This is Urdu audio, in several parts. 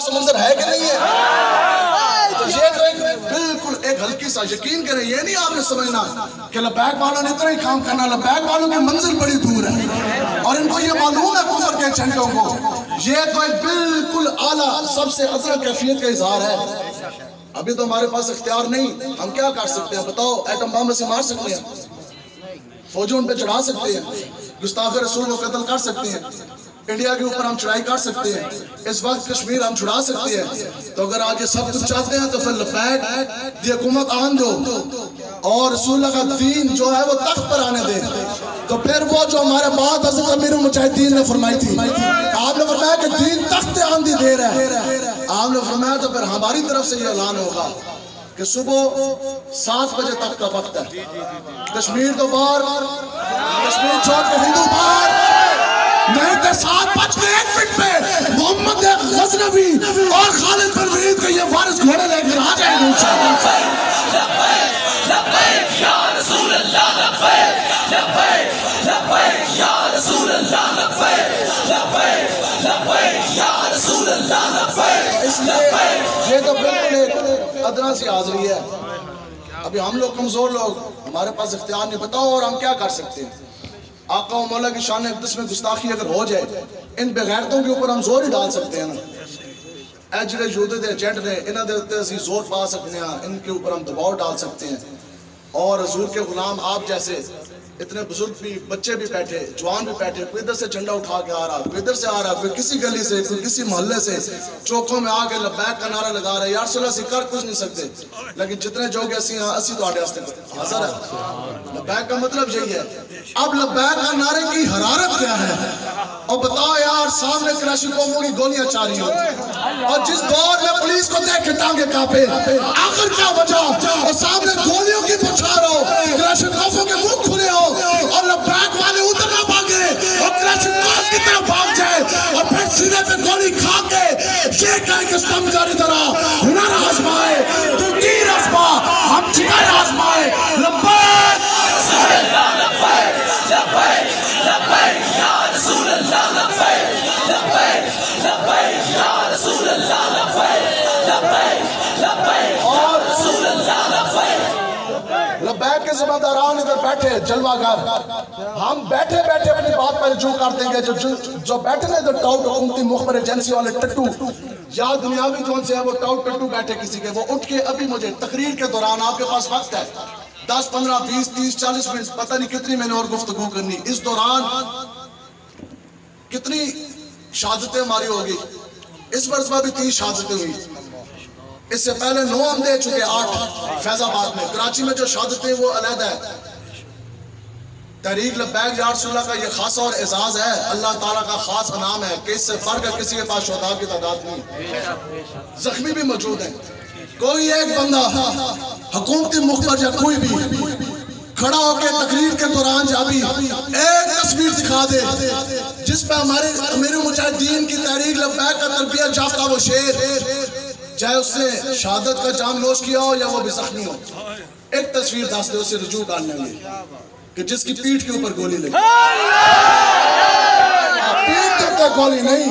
زبردست منظر ہے کہ نہیں ہے؟ تو یہ تو ایک بالکل ایک ہلکی سا یقین کریں، یہ نہیں آپ نے سمجھنا کہ لبیک والوں نے اتنا ہی کام کرنا، لبیک والوں کی منزل بڑی دور ہے اور ان کو یہ معلوم ہے کفر کے جھنڈوں کو. یہ تو ایک بالکل اعلیٰ سب سے افضل کیفیت کا اظہار ہے. ابھی تو ہمارے پاس اختیار نہیں، ہم کیا کر سکتے ہیں بتاؤ؟ ایٹم بم سے مار سکتے ہیں، فوجیں ان پہ چڑھا سکتے ہیں، گستاخ رسول کو قتل کر سکتے ہیں، انڈیا کے اوپر ہم چڑھائی کر سکتے ہیں، اس وقت کشمیر ہم چھڑا سکتے ہیں. تو اگر آج یہ سب کچھ چاہتے ہیں تو پھر لبیک دی حکومت آن دو اور رسول اللہ کا دین جو ہے وہ تخت پر آنے دے. تو پھر وہ جو ہمارے بعد حضرت امیر المجاہدین نے فرمائی تھی، آپ نے فرمایا کہ دین تخت آندھی دیر ہے. آپ نے فرمایا تو پھر ہماری طرف سے یہ اعلان ہوگا کہ صبح 7 بجے تک کا وقت ہے، کشمیر تو باہر، کشمیر چھوڑ کے ہندو باہر نہیں تو 7:01 پہ محمد غزنوی اور خالد بن ولید کے یہ وارث گھوڑے لے کر آ جائیں گے انشاءاللہ. لبیک یا رسول اللہ، لبیک لبیک لبیک یا رسول اللہ، لبیک لبیک لبیک یا رسول اللہ، لبیک. اس لیے یہ تو بالکل ایک ادنا سی حاضری ہے. ابھی ہم لوگ کمزور لوگ، ہمارے پاس اختیار نہیں. بتاؤ اور ہم کیا کر سکتے ہیں؟ آقا و مولا کی شان اقدس میں گستاخی اگر ہو جائے، ان بغیرتوں کے اوپر ہم زور ہی ڈال سکتے ہیں نا. جڑے یہودے دے ایجنٹ نے انہاں دے اوپر اسی زور پا سکتے ہیں، ان کے اوپر ہم دباؤ ڈال سکتے ہیں. اور حضور کے غلام آپ جیسے اتنے بزرگ بھی، بچے بھی بیٹھے، جوان بھی بیٹھے، کوئی ادھر سے جھنڈا اٹھا کے آ رہا، کوئی ادھر سے آ رہا، کوئی کسی گلی سے، کوئی کسی محلے سے چوکوں میں آ کے لبیک کا نعرہ لگا رہے. یا رسول اللہ سے کر کچھ نہیں سکتے، لیکن جتنے جو گے اسی تو آڑے ہستے حاضر ہے. لبیک کا مطلب یہی ہے. اب لبیک کا نعرے کی حرارت کیا ہے؟ اور بتاؤ یار، سامنے کلاشنکوفوں کی گولیاں چاہ رہی ہوں اور جس دور میں پولیس کو دیکھ کے ٹانگے کانپے، آخر کیا وجہ؟ اور سامنے گولیوں کی بچھار ہو، کلاشنکوفوں کے منہ کھلے ہو اور لبیک والے ادھر نہ بھاگے اور کلاشنکوف کی طرف بھاگ جائے اور پھر سینے پہ گولی کھا کے یہ کہے کہ سمجھاری طرح ہنر آزمائے، تو تیر آزما، ہم جگر آزمائے. لبیک رسول اللہ، لبیک لبیک لبیک یا رسول اللہ، لبیک لبیک لبیک یا رسول اللہ، لبیک لبیک لبیک یا رسول اللہ، لبیک. لبیک کے ذمہ داران ادھر بیٹھے جلوہ گر، ہم بیٹھے بیٹھے اپنی بات پر رجوع کر دیں گے. جو بیٹھے نا ادھر ٹاؤٹ حکومتی مخبر ایجنسی والے ٹٹو یا دنیاوی جون سے ہیں، وہ ٹاؤٹ ٹٹو بیٹھے کسی کے، وہ اٹھ کے ابھی مجھے تقریر کے دوران، آپ کے پاس وقت ہے 10 15 20 30 40 منٹ، پتہ نہیں کتنی میں نے اور گفتگو کرنی، اس دوران کتنی شہادتیں ہماری ہوگی. اس مرتبہ بھی 30 شہادتیں ہوئی. اس سے پہلے 9 ہم دے چکے، 8 فیض آباد میں. کراچی میں جو شہادتیں وہ علیحدہ ہے. تحریک لبیک یا رسول اللہ کا یہ خاصہ اور اعزاز ہے، اللہ تعالیٰ کا خاص انعام ہے کہ اس سے بڑھ کر کسی کے پاس شہداء کی تعداد نہیں. زخمی بھی موجود ہیں. کوئی ایک بندہ حکومتی مخبر یا کوئی بھی کھڑا ہو کے تقریر کے دوران جابی ایک تصویر دکھا دے جس پہ ہمارے امیر المجاہدین کی تحریک لبیک کا تربیت یافتہ وہ شیر، چاہے اس نے شہادت کا جام نوش کیا ہو یا وہ بھی زخمی ہو، ایک تصویر دس دے اسے رجوع کرنے میں کہ جس کی پیٹھ کے اوپر گولی لگی. پیٹھ کے اوپر گولی نہیں،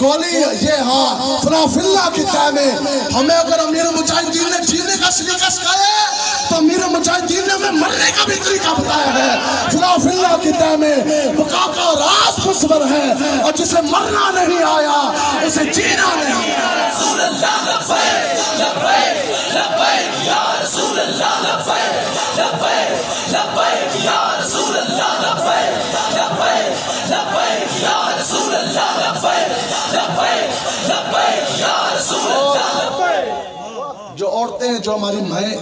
گولی یہ ہاں فلا فی اللہ کی طے میں. ہمیں اگر امیر المجاہدین نے جینے کا سلیقہ سکھایا ہے تو امیر المجاہدین نے ہمیں مرنے کا بھی طریقہ بتایا ہے. فلا فی اللہ کی طے میں بقا کا راز مصور ہے اور جسے مرنا نہیں آیا اسے جینا نہیں آیا. رسول اللہ، لبیک لبیک لبیک یا رسول اللہ، لبیک لبیک لبیک یا رسول اللہ، لبیک لبیک لبیک یا رسول اللہ، لبیک لبیک لبیک یا رسول اللہ. جو عورتیں ہیں، جو ہماری مائیں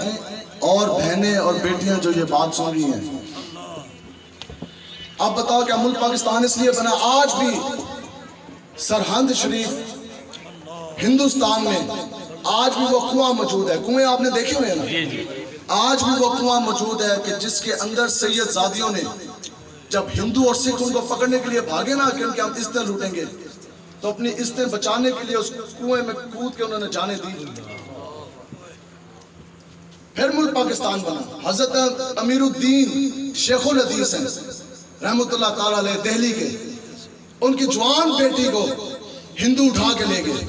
اور بہنیں اور بیٹیاں جو یہ بات سن رہی ہیں، اب بتاؤ کیا ملک پاکستان اس لیے بنا؟ آج بھی سرہند شریف ہندوستان میں آج بھی وہ کنواں موجود ہے. کنویں آپ نے دیکھے ہوئے نا؟ آج بھی وہ کنواں موجود ہے کہ جس کے اندر سید زادیوں نے جب ہندو اور سکھ ان کو پکڑنے کے لیے بھاگے نا کہ ہم عزتیں لوٹیں گے، تو اپنی عزتیں بچانے کے لیے اس کنویں میں کود کے انہوں نے جانے دی. پھر ملک پاکستان بنا. حضرت امیر الدین شیخ الحدیث ہیں رحمت اللہ تعالیٰ علیہ، دہلی کے. ان کی جوان بیٹی کو ہندو اٹھا کے لے گئے.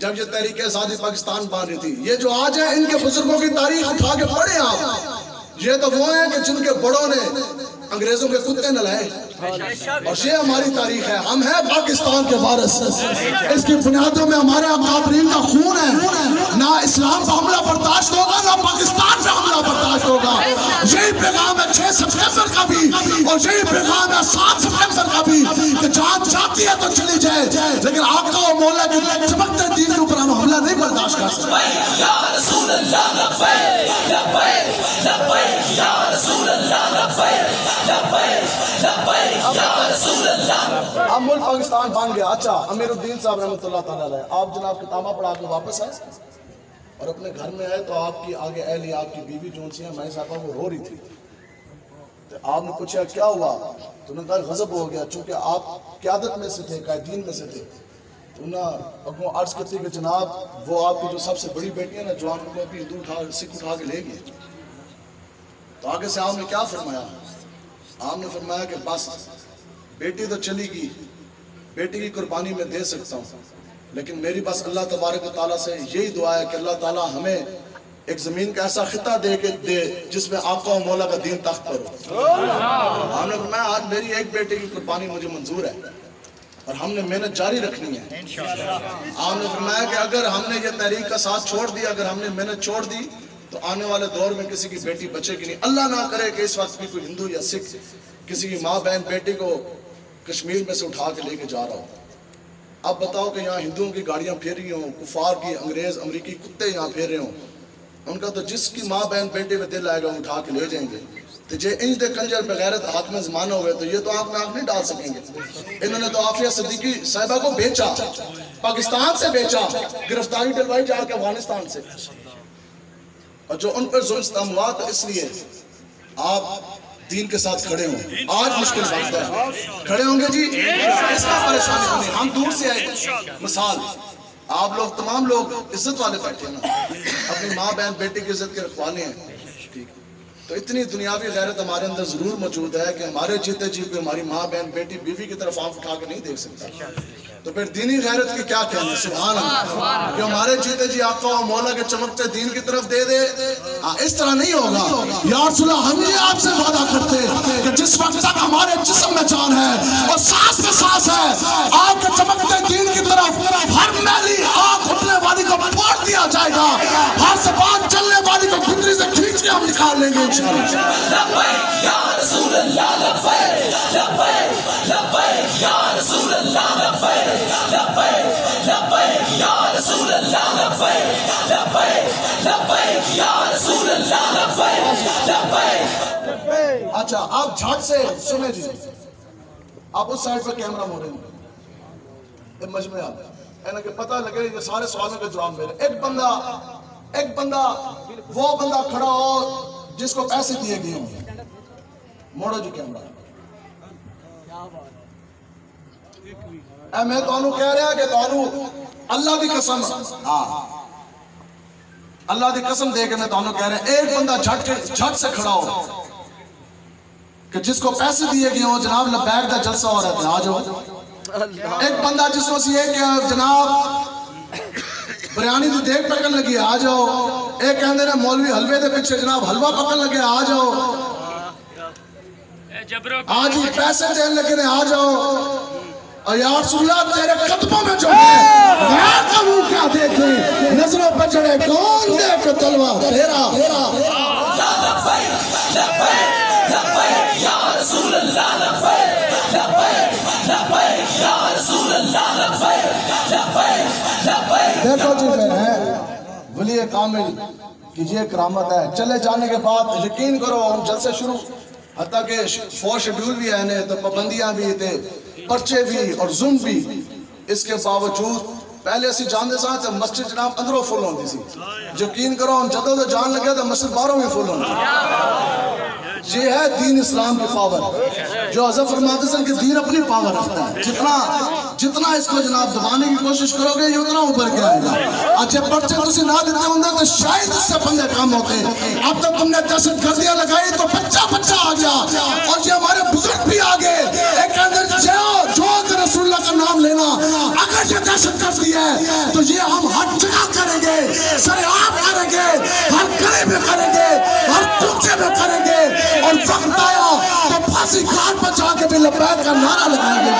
جب یہ تحریک آزادی پاکستان بن رہی تھی. یہ جو آج ہیں ان کے بزرگوں کی تاریخ اٹھا کے پڑھیں آپ. یہ تو وہ ہیں کہ جن کے بڑوں نے انگریزوں کے کتے نہ لائے, اور یہ ہماری تاریخ ہے. ہم ہیں پاکستان کے وارث. اس کی بنیادوں میں ہمارے اکابرین کا خون ہے. نہ اسلام کا حملہ برداشت ہوگا, نہ پاکستان کا حملہ برداشت ہوگا. یہی پیغام ہے 6 سپٹمبر کا بھی, اور یہی پیغام ہے 7 سپٹمبر کا بھی, کہ جان چاہتی ہے تو چلی جائے, لیکن آقا و مولا کے چمکتے دین کے اوپر ہم حملہ نہیں برداشت کر سکتے. یا رسول اللہ لبیک لبیک لبیک یا رسول اللہ لبیک لبیک لبیک یا رسول اللہ. اب ملک پاکستان بن گیا. اچھا, امیر الدین صاحب رحمۃ اللہ تعالیٰ علیہ, آپ جناب کتابہ پڑھا کے واپس آئے اور اپنے گھر میں آئے تو آپ کی آگے اہلیہ, آپ کی بیوی جو سی ہیں میں صاحبہ, وہ رو رہی تھی. تو آپ نے پوچھا کیا ہوا؟ تو انہوں نے کہا غضب ہو گیا, چونکہ آپ قیادت میں سے تھے, قائدین میں سے تھے. تو انہوں اگوں عرض کرتی کہ جناب وہ آپ کی جو سب سے بڑی بیٹی ہے نا, جو آپ کو اپنی سکھ اٹھا کے لے گئے. تو آگے سے آپ نے کیا فرمایا؟ آپ نے فرمایا کہ بس بیٹی تو چلی گئی, بیٹی کی قربانی میں دے سکتا ہوں, لیکن میری بس اللہ تبارک و تعالیٰ سے یہی دعا ہے کہ اللہ تعالیٰ ہمیں ایک زمین کا ایسا خطہ دے جس میں آقا و مولا کا دین تخت پر ہو. ہم نے فرمایا آج میری ایک بیٹے کی قربانی مجھے منظور ہے, اور ہم نے محنت جاری رکھنی ہے. آپ نے فرمایا کہ اگر ہم نے یہ تحریک کا ساتھ چھوڑ دیا, اگر ہم نے محنت چھوڑ دی, تو آنے والے دور میں کسی کی بیٹی بچے گی نہیں. اللہ نہ کرے کہ اس وقت بھی کوئی ہندو یا سکھ کسی کی ماں بہن بیٹی کو کشمیر میں سے اٹھا کے لے کے جا رہا ہو. اب بتاؤ کہ یہاں ہندوؤں کی گاڑیاں پھیر رہی ہوں, کفار کی انگریز امریکی کتے یہاں پھیر رہے ہوں, ان کا تو جس کی ماں بہن بیٹے میں دل آئے گا اٹھا کے لے جائیں گے. تو جے انج دے کنجر بغیرت ہاتھ میں زمانہ ہوئے تو یہ تو آنکھ میں آنکھ نہیں ڈال سکیں گے. انہوں نے تو عافیہ صدیقی صاحبہ کو بیچا, پاکستان سے بیچا, گرفتاری ڈلوائی جا کے افغانستان سے, اور جو ان پر ظلم ستم ہوا تو اس لیے آپ دین کے ساتھ کھڑے ہوں. آج مشکل وقت ہے, کھڑے ہوں گے جی, اس میں پریشانی نہیں. ہم دور سے آئے, مثال آپ لوگ تمام لوگ عزت والے بیٹھے ہیں نا, اپنی ماں بہن بیٹی کی عزت کے رکھوانے ہیں, تو اتنی دنیاوی غیرت ہمارے اندر ضرور موجود ہے کہ ہمارے جیتے جی کوئی ہماری ماں بہن بیٹی بیوی کی طرف آنکھ اٹھا کے نہیں دیکھ سکتا. تو پھر دینی غیرت کی کیا کہنا, سبحان اللہ, کہ ہمارے جیتے جی آقا و مولا کے چمکتے دین کی طرف دے دے. اس طرح نہیں ہوگا. یا رسول اللہ, ہم یہ آپ سے وعدہ کرتے کہ جس وقت تک ہمارے جسم میں جان ہے اور سانس میں سانس ہے, آپ کے چمکتے دین کی طرف ہر میلی آنکھ اٹھنے والی کو پھوڑ دیا جائے گا, ہر زبان چلنے والی کو گھٹنی سے کھینچ کے ہم نکال لیں گے انشاءاللہ. لبیک یا رسول اللہ لبیک لبیک لبیک یا رسول اللہ لبیک لبیک لبیک یا رسول اللہ لبیک لبیک لبیک یا رسول اللہ لبیک لبیک. اچھا آپ جھٹ سے سنیں جی, آپ اس سائڈ پر کیمرہ مو رہے ہیں, مجمع ہے نا, کہ پتہ لگے یہ سارے سوالوں کے جواب میرے. ایک بندہ وہ بندہ کھڑا ہو جس کو پیسے دیے گئے ہوں. موڑو جی کیمرہ. میں تو کہہ رہا کہ تو اللہ دی قسم, اللہ دی قسم دے کے میں تو کہہ رہا ایک بندہ جھٹ سے کھڑا ہو کہ جس کو پیسے دیے گئے ہوں, جناب لبیک دا جلسہ ہو رہا ہے, آ جاؤ. ایک بندہ جس کو سی ہے کہ جناب بریانی دی دیکھ پکن لگی, آ جاؤ. ایک کہندے نے مولوی حلوے دے پیچھے جناب حلوہ پکن لگے, آ جاؤ. آج ہی پیسے دین لگے نے, آ جاؤ. اور یا رسول اللہ تیرے قدموں میں جو ہے میں کہوں کیا دیکھے, نظروں پہ چڑھے کون دیکھ تلوار تیرا. لبیک لبیک لبیک یا رسول اللہ لبیک لبیک لبیک یا رسول اللہ لبیک لبیک لبیک. دیکھو جی پھر ہے ولی کامل کی یہ کرامت ہے. چلے جانے کے بعد یقین کرو ہم جلسے شروع, حتیٰ کہ 4 شیڈول بھی ہے, تو پابندیاں بھی تھے, پرچے بھی اور ظلم بھی. اس کے باوجود پہلے اسی جاندے ساتھ مسجد جناب اندروں فل ہوندی سی. یقین کرو ہم جدوں تو جان لگے تو مسجد باہروں بھی فل ہوندی. یہ ہے دین اسلام کی پاور, جو حضرت فرماتے ہیں کہ دین اپنی پاور رکھتا ہے. جتنا اس کو جناب دبانے کی کوشش کرو گے یہ اتنا اوپر کے آئے گا. اچھے پرچے تسی نہ دیتے ہوں تو شاید اس سے بندے کام ہوتے. اب تک تم نے دہشت گردیاں لگائی تو بچہ آ گیا, اور یہ ہمارے بزرگ بھی آ گئے. ایک اندر جو کہ رسول اللہ کا نام لینا, اگر یہ دہشت گردی ہے تو یہ ہم ہر جگہ کریں گے، سر عام کریں گے، ہر گلی میں کریں گے، ہر کوچے میں کریں گے، اور وقت آیا تو پھانسی گھاٹ پر جا کے بھی لبیک کا نعرہ لگائیں گے.